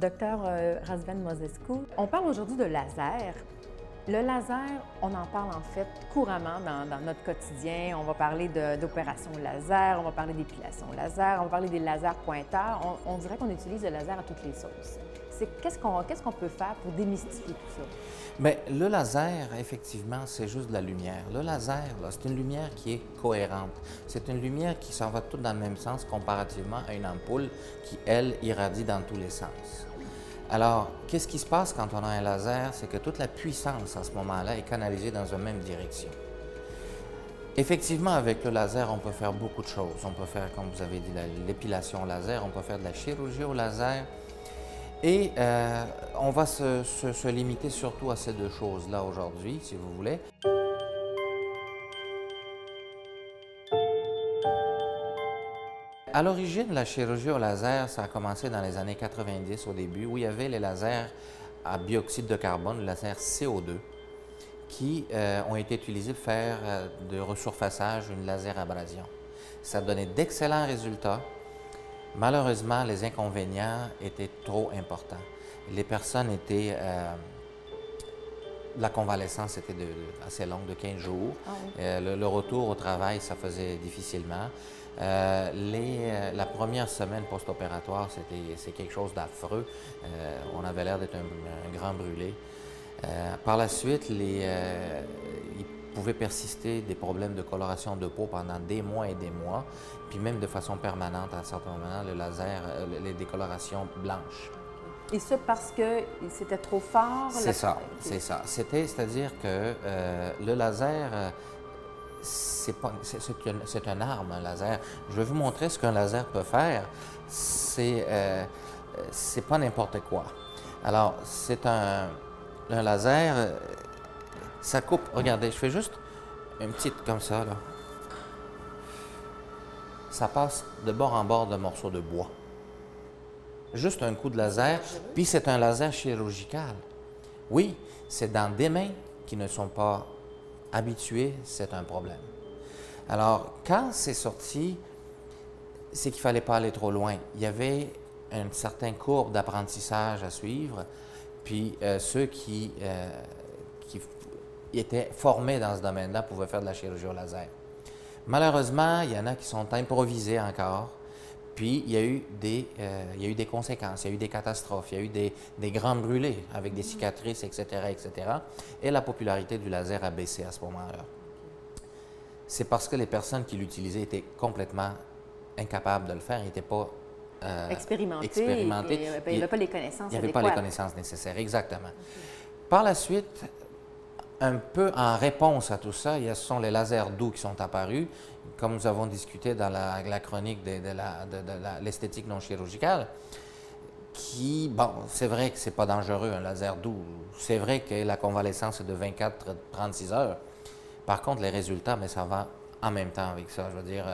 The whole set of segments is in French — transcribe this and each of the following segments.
Docteur Razvan Mosescu, on parle aujourd'hui de laser. Le laser, on en parle en fait couramment dans notre quotidien. On va parler d'opération laser, on va parler d'épilation laser, on va parler des lasers pointeurs. On dirait qu'on utilise le laser à toutes les sauces. Qu'est-ce qu'on peut faire pour démystifier tout ça? Bien, le laser, effectivement, c'est juste de la lumière. Le laser, c'est une lumière qui est cohérente. C'est une lumière qui s'en va toute dans le même sens comparativement à une ampoule qui, elle, irradie dans tous les sens. Alors, qu'est-ce qui se passe quand on a un laser? C'est que toute la puissance, à ce moment-là, est canalisée dans une même direction. Effectivement, avec le laser, on peut faire beaucoup de choses. On peut faire, comme vous avez dit, l'épilation laser, on peut faire de la chirurgie au laser. Et on va se limiter surtout à ces deux choses-là aujourd'hui, si vous voulez. À l'origine, la chirurgie au laser, ça a commencé dans les années 90 au début, où il y avait les lasers à bioxyde de carbone, le laser CO2, qui ont été utilisés pour faire de resurfaçage, une laser abrasion. Ça donnait d'excellents résultats. Malheureusement, les inconvénients étaient trop importants. Les personnes étaient... la convalescence était assez longue, de 15 jours. Ah oui. Le retour au travail, ça faisait difficilement. La première semaine post-opératoire, c'est quelque chose d'affreux. On avait l'air d'être un grand brûlé. Par la suite, il pouvait persister des problèmes de coloration de peau pendant des mois et des mois, puis même de façon permanente à un certain moment, le laser, les décolorations blanches. Et ça parce que c'était trop fort? C'est ça, c'est ça. C'est-à-dire que le laser, c'est une arme, un laser. Je vais vous montrer ce qu'un laser peut faire. C'est pas n'importe quoi. Alors, c'est un laser, ça coupe. Regardez, je fais juste une petite comme ça, là. Ça passe de bord en bord de morceaux de bois. Juste un coup de laser, puis c'est un laser chirurgical. Oui, c'est dans des mains qui ne sont pas habituées, c'est un problème. Alors, quand c'est sorti, c'est qu'il ne fallait pas aller trop loin. Il y avait une certaine courbe d'apprentissage à suivre, puis ceux qui étaient formés dans ce domaine-là pouvaient faire de la chirurgie au laser. Malheureusement, il y en a qui sont improvisés encore. Puis, il y a eu des conséquences, il y a eu des catastrophes, il y a eu des grands brûlés avec des cicatrices, etc., etc. Et la popularité du laser a baissé à ce moment-là. C'est parce que les personnes qui l'utilisaient étaient complètement incapables de le faire, ils n'étaient pas expérimentés. Il n'y avait pas les connaissances. Il n'y avait pas les connaissances nécessaires, exactement. Par la suite, un peu en réponse à tout ça, ce sont les lasers doux qui sont apparus, comme nous avons discuté dans la chronique de l'esthétique non chirurgicale, qui, bon, c'est vrai que ce n'est pas dangereux, un laser doux. C'est vrai que la convalescence est de 24-36 heures. Par contre, les résultats, mais ça va en même temps avec ça. Je veux dire,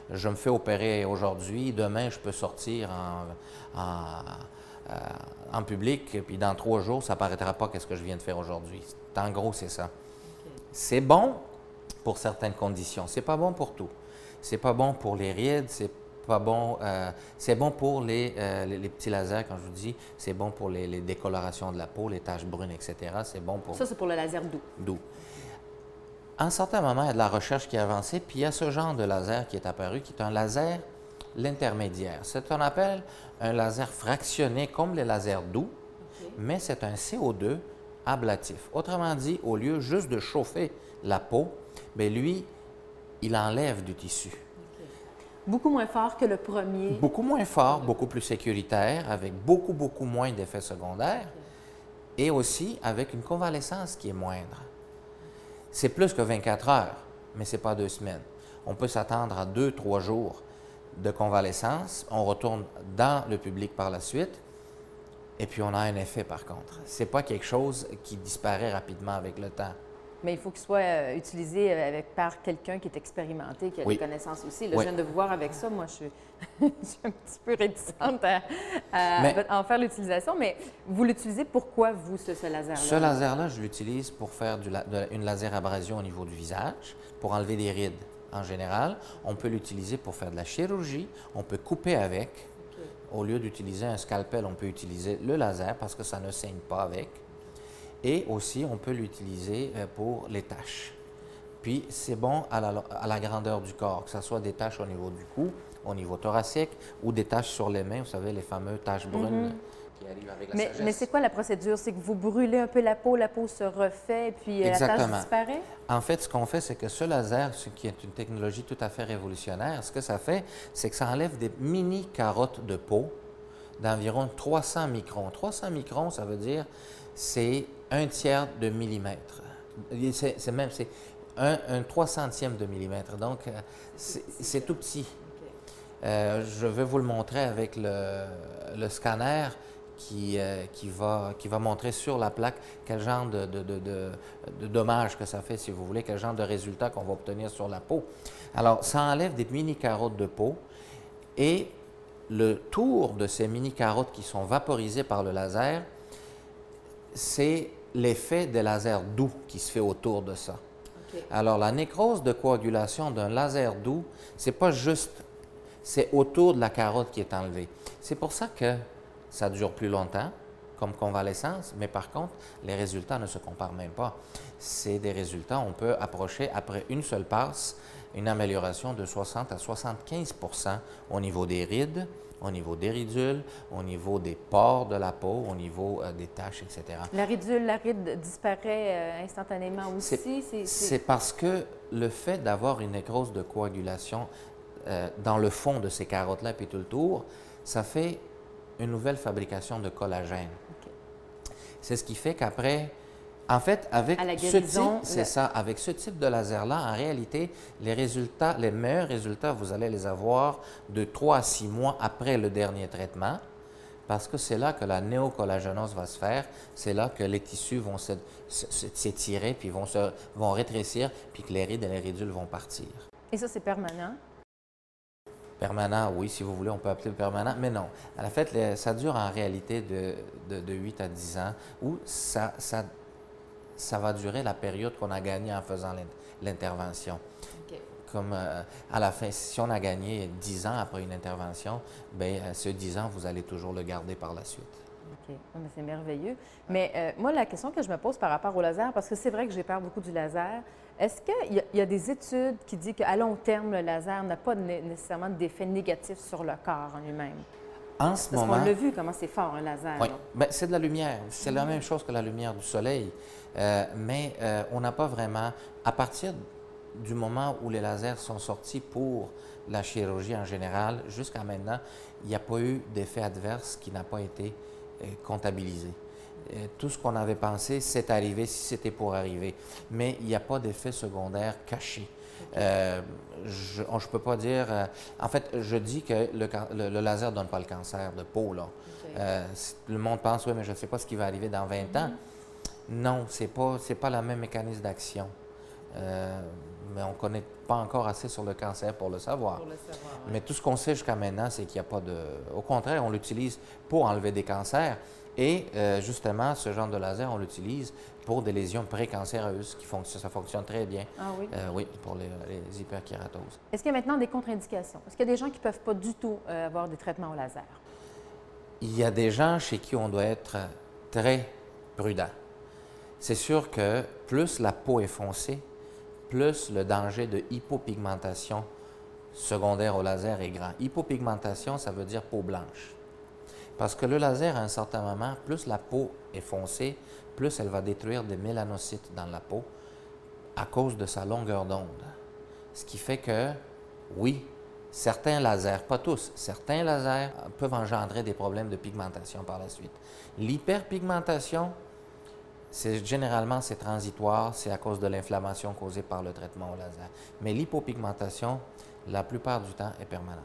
je me fais opérer aujourd'hui, demain, je peux sortir en public, puis dans 3 jours, ça ne paraîtra pas qu'est-ce que je viens de faire aujourd'hui. En gros, c'est ça. Okay. C'est bon pour certaines conditions. C'est pas bon pour tout. C'est pas bon pour les rides, c'est pas bon. C'est bon pour les petits lasers, quand je vous dis. C'est bon pour les décolorations de la peau, les taches brunes, etc. C'est bon pour... Ça, c'est pour le laser doux. Doux. À un certain moment, il y a de la recherche qui a avancé, puis il y a ce genre de laser qui est apparu, qui est un laser l'intermédiaire. C'est ce qu'on appelle un laser fractionné, comme les lasers doux, okay, mais c'est un CO2 ablatif. Autrement dit, au lieu juste de chauffer la peau, bien lui, il enlève du tissu. Okay. Beaucoup moins fort que le premier. Beaucoup moins fort, beaucoup plus sécuritaire, avec beaucoup moins d'effets secondaires, okay, et aussi avec une convalescence qui est moindre. C'est plus que 24 heures, mais ce n'est pas 2 semaines. On peut s'attendre à 2-3 jours de convalescence. On retourne dans le public par la suite. Et puis, on a un effet, par contre. Ce n'est pas quelque chose qui disparaît rapidement avec le temps. Mais il faut qu'il soit utilisé par quelqu'un qui est expérimenté, qui a des connaissances aussi. Là, je viens de vous voir avec ça. Moi, je suis un petit peu réticente à en faire l'utilisation. Mais vous l'utilisez pourquoi, vous, ce laser-là? Ce laser-là, je l'utilise pour faire une laser abrasion au niveau du visage, pour enlever des rides en général. On peut l'utiliser pour faire de la chirurgie. On peut couper avec. au lieu d'utiliser un scalpel, on peut utiliser le laser parce que ça ne saigne pas avec. Et aussi, on peut l'utiliser pour les taches. Puis, c'est bon à la grandeur du corps, que ce soit des taches au niveau du cou, au niveau thoracique, ou des taches sur les mains, vous savez, les fameuses taches brunes qui arrivent avec la sagesse. Mais c'est quoi la procédure? C'est que vous brûlez un peu la peau se refait, puis la tache disparaît? En fait, ce qu'on fait, c'est que ce laser, ce qui est une technologie tout à fait révolutionnaire, ce que ça fait, c'est que ça enlève des mini carottes de peau d'environ 300 microns. 300 microns, ça veut dire, c'est un tiers de millimètre. C'est un 300e de millimètre. Donc, c'est tout petit. Je vais vous le montrer avec le scanner qui va montrer sur la plaque quel genre de dommages que ça fait, si vous voulez, quel genre de résultat qu'on va obtenir sur la peau. Alors, ça enlève des mini-carottes de peau et le tour de ces mini-carottes qui sont vaporisées par le laser, c'est l'effet des lasers doux qui se fait autour de ça. Okay. Alors, la nécrose de coagulation d'un laser doux, c'est pas juste, c'est autour de la carotte qui est enlevée. C'est pour ça que ça dure plus longtemps, comme convalescence, mais par contre, les résultats ne se comparent même pas. C'est des résultats, on peut approcher, après une seule passe, une amélioration de 60 à 75 % au niveau des rides, au niveau des ridules, au niveau des pores de la peau, au niveau des taches, etc. La ride disparaît instantanément aussi? C'est parce que le fait d'avoir une nécrose de coagulation dans le fond de ces carottes-là, puis tout le tour, ça fait une nouvelle fabrication de collagène. Okay. C'est ce qui fait qu'après, en fait, avec ce type, c'est ça, avec ce type de laser-là, en réalité, les résultats, les meilleurs résultats, vous allez les avoir de 3 à 6 mois après le dernier traitement, parce que c'est là que la néocollagénose va se faire, c'est là que les tissus vont s'étirer, puis vont rétrécir, puis que les rides et les ridules vont partir. Et ça, c'est permanent? Permanent, oui, si vous voulez, on peut appeler permanent, mais non. En fait, ça dure en réalité de 8 à 10 ans, où ça va durer la période qu'on a gagnée en faisant l'intervention. Okay. Comme à la fin, si on a gagné 10 ans après une intervention, bien, ce 10 ans, vous allez toujours le garder par la suite. OK. C'est merveilleux. Mais moi, la question que je me pose par rapport au laser, parce que c'est vrai que j'ai peur beaucoup du laser, est-ce qu'il y a des études qui disent qu'à long terme, le laser n'a pas nécessairement d'effet négatif sur le corps en lui-même? En ce moment... Parce qu'on l'a vu, comment c'est fort, un laser. Oui, bien, c'est de la lumière. C'est la même chose que la lumière du soleil. Mais on n'a pas vraiment... À partir du moment où les lasers sont sortis pour la chirurgie en général, jusqu'à maintenant, il n'y a pas eu d'effet adverse qui n'a pas été comptabilisé. Tout ce qu'on avait pensé, c'est arrivé si c'était pour arriver. Mais il n'y a pas d'effet secondaire caché. Je ne peux pas dire... en fait, je dis que le laser ne donne pas le cancer de peau. Là. Okay. Le monde pense, oui, mais je ne sais pas ce qui va arriver dans 20 ans. Non, ce n'est pas le même mécanisme d'action. Mais on ne connaît pas encore assez sur le cancer pour le savoir. Ouais. Mais tout ce qu'on sait jusqu'à maintenant, c'est qu'il n'y a pas de... Au contraire, on l'utilise pour enlever des cancers. Et justement, ce genre de laser, on l'utilise pour des lésions précancéreuses, ça fonctionne très bien. Ah oui? Oui, pour les hyperkératoses. Est-ce qu'il y a maintenant des contre-indications? Est-ce qu'il y a des gens qui ne peuvent pas du tout avoir des traitements au laser? Il y a des gens chez qui on doit être très prudent. C'est sûr que plus la peau est foncée, plus le danger de hypopigmentation secondaire au laser est grand. Hypopigmentation, ça veut dire peau blanche. Parce que le laser, à un certain moment, plus la peau est foncée, plus elle va détruire des mélanocytes dans la peau à cause de sa longueur d'onde. Ce qui fait que, oui, certains lasers, pas tous, certains lasers peuvent engendrer des problèmes de pigmentation par la suite. L'hyperpigmentation, généralement, c'est transitoire, c'est à cause de l'inflammation causée par le traitement au laser. Mais l'hypopigmentation, la plupart du temps, est permanente.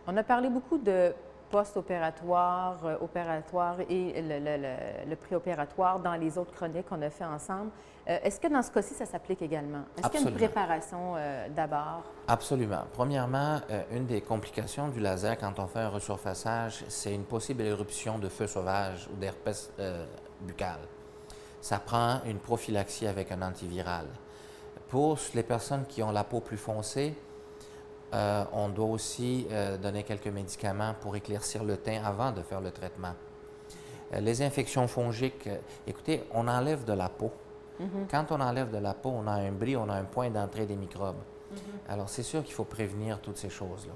On a parlé beaucoup de post-opératoire, opératoire et le préopératoire dans les autres chroniques qu'on a fait ensemble. Est-ce que dans ce cas-ci, ça s'applique également? Est-ce qu'il y a une préparation d'abord? Absolument. Premièrement, une des complications du laser quand on fait un resurfaçage, c'est une possible éruption de feu sauvage ou d'herpès buccal. Ça prend une prophylaxie avec un antiviral. Pour les personnes qui ont la peau plus foncée, On doit aussi donner quelques médicaments pour éclaircir le teint avant de faire le traitement. Les infections fongiques, écoutez, on enlève de la peau. Quand on enlève de la peau, on a un bris, on a un point d'entrée des microbes. Alors, c'est sûr qu'il faut prévenir toutes ces choses-là.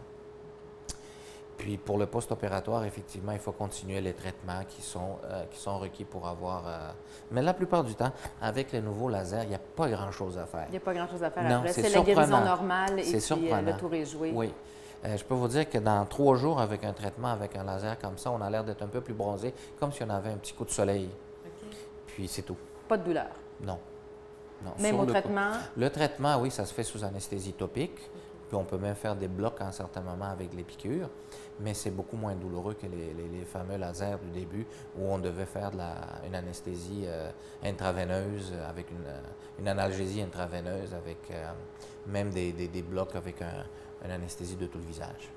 Puis, pour le post-opératoire, effectivement, il faut continuer les traitements qui sont requis pour avoir... Mais la plupart du temps, avec les nouveaux lasers, il n'y a pas grand-chose à faire. Il n'y a pas grand-chose à faire non, après. C'est la guérison normale et puis surprenant. le tour est joué. Oui. Je peux vous dire que dans 3 jours, avec un traitement, avec un laser comme ça, on a l'air d'être un peu plus bronzé, comme si on avait un petit coup de soleil. Okay. Puis, c'est tout. Pas de douleur? Non. Non. Même au traitement? Le traitement, oui, ça se fait sous anesthésie topique. Puis on peut même faire des blocs en certains moments avec les piqûres, mais c'est beaucoup moins douloureux que les fameux lasers du début où on devait faire une anesthésie intraveineuse avec une analgésie intraveineuse avec même des blocs avec une anesthésie de tout le visage.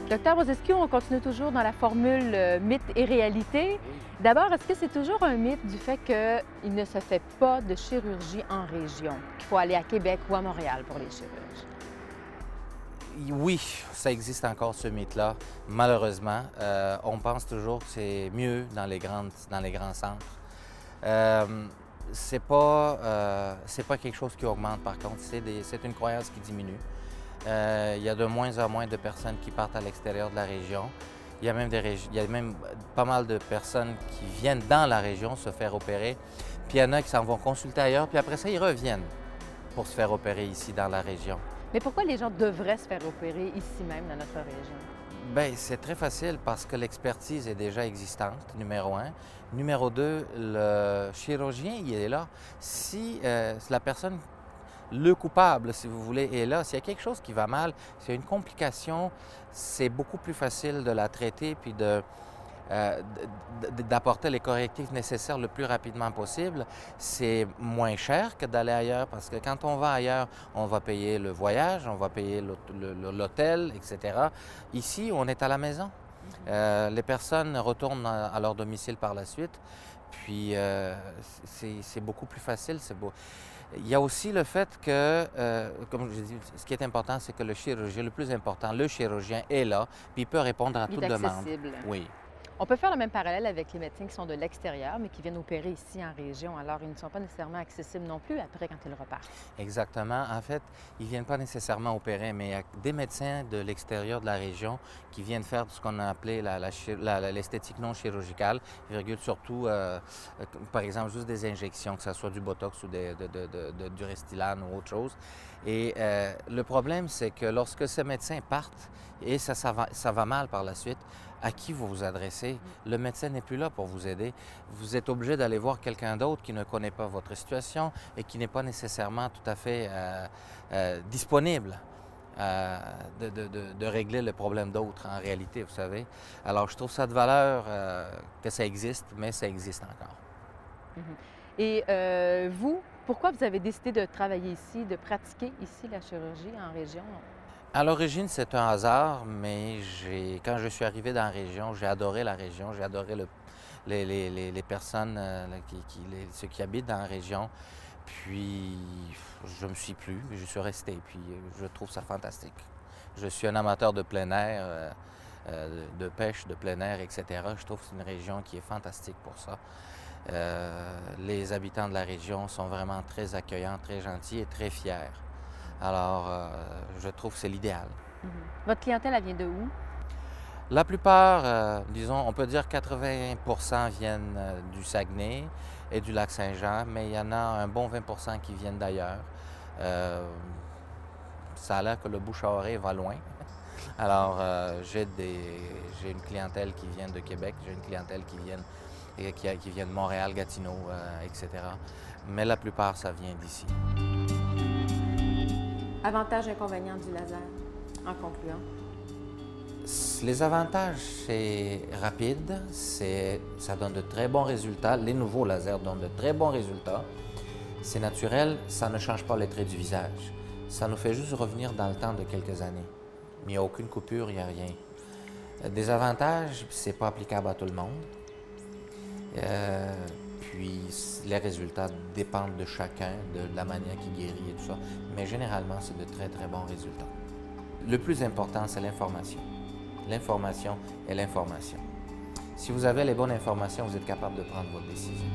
Docteur Bozescu, on continue toujours dans la formule mythe et réalité. D'abord, est-ce que c'est toujours un mythe du fait qu'il ne se fait pas de chirurgie en région, qu'il faut aller à Québec ou à Montréal pour les chirurgies? Oui, ça existe encore ce mythe-là. Malheureusement, on pense toujours que c'est mieux dans les grands centres. C'est pas quelque chose qui augmente par contre, c'est une croyance qui diminue. Il y a de moins en moins de personnes qui partent à l'extérieur de la région. Il y a même pas mal de personnes qui viennent dans la région se faire opérer. Puis il y en a qui s'en vont consulter ailleurs, puis après ça, ils reviennent pour se faire opérer ici dans la région. Mais pourquoi les gens devraient se faire opérer ici même, dans notre région? Bien, c'est très facile parce que l'expertise est déjà existante, numéro 1. Numéro 2, le chirurgien, il est là. Si la personne... Le coupable, si vous voulez, est là. S'il y a quelque chose qui va mal, s'il y a une complication, c'est beaucoup plus facile de la traiter puis d'apporter les correctifs nécessaires le plus rapidement possible. C'est moins cher que d'aller ailleurs parce que quand on va ailleurs, on va payer le voyage, on va payer l'hôtel, etc. Ici, on est à la maison. Les personnes retournent à leur domicile par la suite. Puis, c'est beaucoup plus facile. Il y a aussi le fait que, comme je dis, ce qui est important, c'est que le chirurgien, le plus important, le chirurgien est là, puis il peut répondre à toute demande. Accessible. Oui. On peut faire le même parallèle avec les médecins qui sont de l'extérieur, mais qui viennent opérer ici en région. Alors, ils ne sont pas nécessairement accessibles non plus après quand ils repartent. Exactement. En fait, ils ne viennent pas nécessairement opérer, mais il y a des médecins de l'extérieur de la région qui viennent faire ce qu'on a appelé l'esthétique non chirurgicale, virgule surtout, par exemple, juste des injections, que ce soit du Botox ou du Restylane ou autre chose. Et le problème, c'est que lorsque ces médecins partent, et ça va mal par la suite, à qui vous vous adressez? Le médecin n'est plus là pour vous aider. Vous êtes obligé d'aller voir quelqu'un d'autre qui ne connaît pas votre situation et qui n'est pas nécessairement tout à fait disponible de régler le problème d'autres en réalité, vous savez. Alors, je trouve ça de valeur que ça existe, mais ça existe encore. Et vous, pourquoi vous avez décidé de travailler ici, de pratiquer ici la chirurgie en région? À l'origine, c'est un hasard, mais quand je suis arrivé dans la région, j'ai adoré la région, j'ai adoré les personnes, ceux qui habitent dans la région. Puis, je me suis plu, je suis resté, puis je trouve ça fantastique. Je suis un amateur de plein air, de pêche, de plein air, etc. Je trouve que c'est une région qui est fantastique pour ça. Les habitants de la région sont vraiment très accueillants, très gentils et très fiers. Alors, je trouve que c'est l'idéal. Votre clientèle, elle vient de où? La plupart, disons, on peut dire 80 viennent du Saguenay et du Lac-Saint-Jean, mais il y en a un bon 20 qui viennent d'ailleurs. Ça a l'air que le bouche-à-oreille va loin. Alors, j'ai une clientèle qui vient de Québec, j'ai une clientèle qui vient de Montréal, Gatineau, etc. Mais la plupart, ça vient d'ici. Avantages et inconvénients du laser, en concluant? Les avantages, c'est rapide, ça donne de très bons résultats. Les nouveaux lasers donnent de très bons résultats. C'est naturel, ça ne change pas les traits du visage. Ça nous fait juste revenir dans le temps de quelques années. Mais il n'y a aucune coupure, il n'y a rien. Des avantages, c'est pas applicable à tout le monde. puis les résultats dépendent de chacun, de la manière qu'il guérit et tout ça. Mais généralement, c'est de très, très bons résultats. Le plus important, c'est l'information. L'information est l'information. Si vous avez les bonnes informations, vous êtes capable de prendre votre décision.